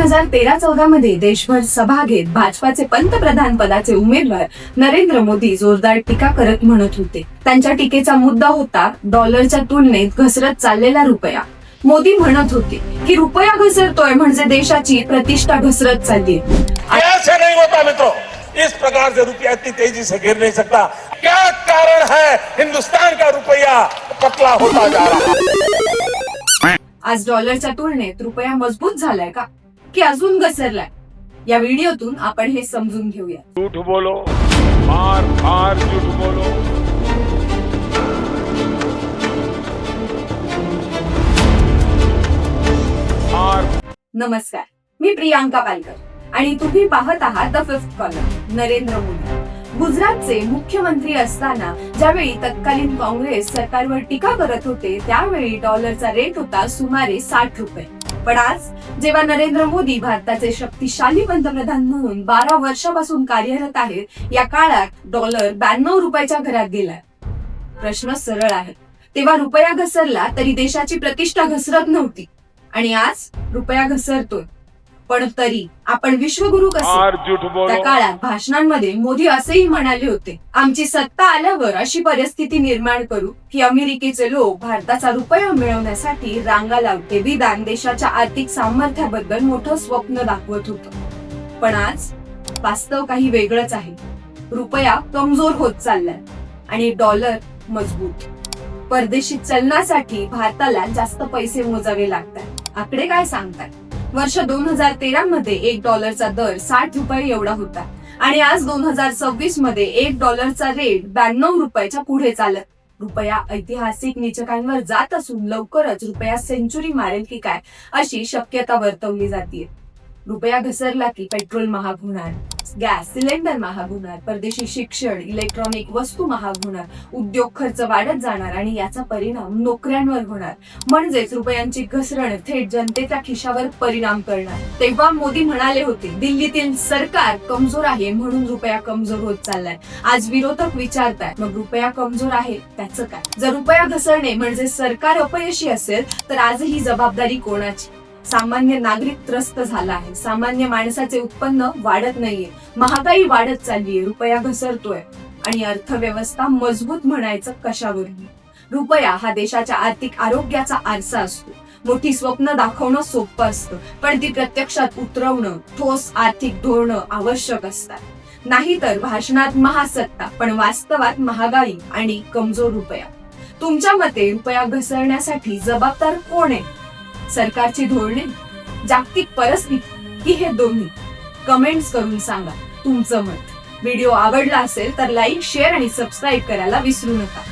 2013-14 मध्ये देशभर सभा घेत भाजपाचे पंतप्रधान पदाचे उमेदवार नरेंद्र मोदी जोरदार टीका करत म्हणत होते. त्यांच्या टीकेचा मुद्दा होता डॉलरच्या तुलनेत घसरत चाललेला रुपया. मोदी म्हणत होते की रुपया घसरतोय म्हणजे देशाची प्रतिष्ठा घसरत चालली. ऐसा नहीं होता मित्रों, इस प्रकार से रुपया इतनी तेजी से गिर नहीं सकता. क्या कारण है हिंदुस्तान का रुपया पतला होता जा रहा है? आज डॉलरच्या तुलनेत रुपया मजबूत झालाय का की अजून घसरलाय? या व्हिडिओतून आपण हे समजून घेऊया. झूठ बोलो, मार मार झूठ बोलो. नमस्कार, मी प्रियांका पालकर आणि तुम्ही पाहत आहात the fifth column. Narendra Modi गुजरातचे मुख्यमंत्री असताना ज्यावेळी तत्कालीन काँग्रेस सरकारवर टीका करत होते त्यावेळी डॉलरचा रेट होता सुमारे 60 रुपये. पण आज जेव्हा नरेंद्र मोदी भारताचे शक्तिशाली पंतप्रधान म्हणून 12 वर्षापासून कार्यरत आहेत, या काळात डॉलर 92 रुपयाच्या घरात गेलाय. प्रश्न सरळ आहे, तेव्हा रुपया घसरला तरी देशाची प्रतिष्ठा घसरत नव्हती आणि आज रुपया घसरतोय. पण तरी आपण विश्वगुरु कसे? त्या काळात भाषणांमध्ये मोदी असेही म्हणाले होते, आमची सत्ता आल्यावर अशी परिस्थिती निर्माण करू की अमेरिकेचे लोक भारताचा रुपया मिळवण्यासाठी रांगा लावते. विधान देशाच्या आर्थिक सामर्थ्याबद्दल मोठं स्वप्न दाखवत होतं. पण आज वास्तव काही वेगळंच आहे. रुपया कमजोर होत चाललाय आणि डॉलर मजबूत. परदेशी चलनासाठी भारताला जास्त पैसे मोजावे लागतात. आकडे काय सांगतात? वर्ष 2013 मध्ये $1 दर 60 रुपये एवढा होता आणि आज 2026 मध्ये $1 रेट 92 रुपयाच्या पुढे चालत. रुपया ऐतिहासिक निचकांवर जात असून लवकरच रुपया सेंचुरी मारेल की काय अशी शक्यता वर्तवली जाते. रुपया घसरला की पेट्रोल महाग होणार, गॅस सिलेंडर महाग होणार, परदेशी शिक्षण, इलेक्ट्रॉनिक वस्तू महाग होणार, उद्योग खर्च वाढत जाणार आणि याचा परिणाम नोकऱ्यांवर होणार. म्हणजेच रुपयांची घसरण थेट जनतेच्या खिशावर परिणाम करणार. तेव्हा मोदी म्हणाले होते, दिल्लीतील सरकार कमजोर आहे म्हणून रुपया कमजोर होत चाललाय. आज विरोधक विचारतायत, मग रुपया कमजोर आहे त्याचं काय? जर रुपया घसरणे म्हणजे सरकार अपयशी असेल तर आजही जबाबदारी कोणाची? सामान्य नागरिक त्रस्त झाला आहे. सामान्य माणसाचे उत्पन्न वाढत नाहीये, महागाई वाढत चाललीये, रुपया घसरतोय आणि अर्थव्यवस्था मजबूत म्हणायचं कशावरही? रुपया हा देशाच्या आर्थिक आरोग्याचा आरसा असतो. मोठी स्वप्न दाखवणं सोपं असतं, पण ती प्रत्यक्षात उतरवणं, ठोस आर्थिक धोरणं आवश्यक असतात. नाहीतर भाषणात महासत्ता पण वास्तवात महागाई आणि कमजोर रुपया. तुमच्या मते रुपया घसरण्यासाठी जबाबदार कोण आहे? सरकारची धोरणे, जागतिक परिस्थिती की हे दोन्ही? कमेंट्स करून सांगा तुमचं मत. व्हिडिओ आवडला असेल तर लाईक, शेअर आणि सबस्क्राईब करायला विसरू नका.